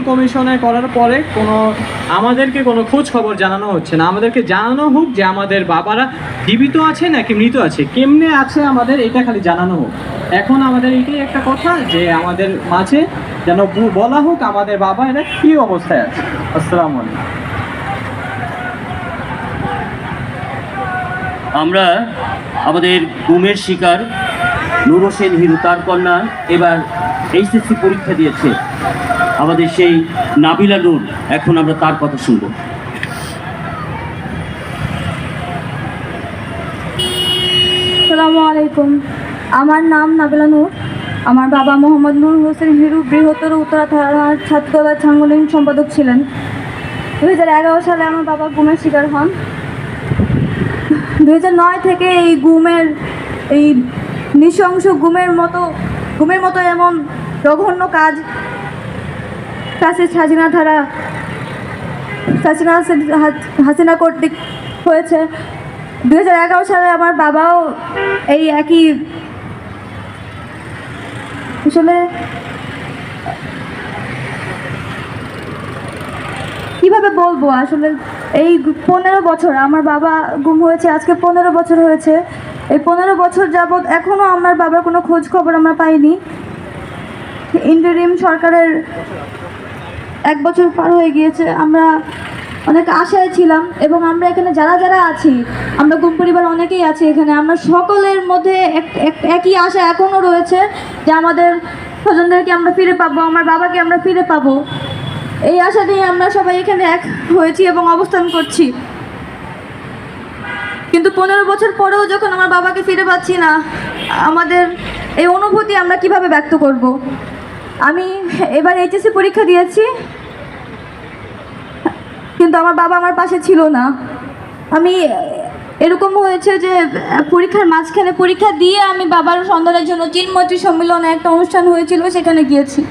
কমিশনে করার পরে আমাদেরকে কোনো খোঁজ খবর জানানো হচ্ছে না। আমাদেরকে জানানো হোক যে আমাদের বাবারা জীবিত আছে নাকি মৃত আছে, কেমনে আছে আমাদের এটা খালি জানানো হোক। এখন আমাদের এটাই একটা কথা যে আমাদের মাঝে যেন বলা হোক আমাদের বাবা এরা কী অবস্থায় আছে। আসসালামু আলাইকুম। আমরা আমাদের গুমের শিকার নূর হোসেন হিরু, তার কন্যা এবার এইচএসসি পরীক্ষা দিয়েছে, আমাদের সেই নাবিলা নূর। এখন আমরা তার কথা শুনব। আসসালামু আলাইকুম, আমার নাম নাবিলা নূর। আমার বাবা মোহাম্মদ নূর হোসেন হিরু বৃহত্তর উত্তরা থানার ছাত্রদলের সাংগঠনিক সম্পাদক ছিলেন। 2011 সালে আমার বাবা গুমের শিকার হন। 2009 থেকে এই নৃশংস গুমের মতো এমন জঘন্য কাজ হাসিনা কর্তৃক হয়েছে। 2011 সালে আমার বাবাও এই একই, আসলে কীভাবে বলবো, আসলে এই 15 বছর আমার বাবা গুম হয়েছে, আজকে 15 বছর হয়েছে। এই 15 বছর যাবৎ এখনও আমার বাবার কোনো খোঁজ খবর আমরা পাইনি। ইন্টারিম সরকারের 1 বছর পার হয়ে গিয়েছে। আমরা অনেক আশায় ছিলাম এবং আমরা এখানে যারা আছি, আমরা গুম পরিবার অনেকেই আছি এখানে, আমরা সকলের মধ্যে একই আশা এখনও রয়েছে যে আমাদের স্বজনদেরকে আমরা ফিরে পাবো, আমার বাবাকে আমরা ফিরে পাবো। এই আশা নিয়ে আমরা সবাই এখানে এক হয়েছি এবং অবস্থান করছি। কিন্তু 15 বছর পরেও যখন আমার বাবাকে ফিরে পাচ্ছি না, আমাদের এই অনুভূতি আমরা কিভাবে ব্যক্ত করব। আমি এবার এইচএসসি পরীক্ষা দিয়েছি, কিন্তু আমার বাবা আমার পাশে ছিল না। আমি এরকম হয়েছে যে পরীক্ষার মাঝখানে পরীক্ষা দিয়ে আমি বাবার সন্ধানের জন্য চিন্ময়ী সম্মেলনে একটা অনুষ্ঠান হয়েছিল, সেখানে গিয়েছি।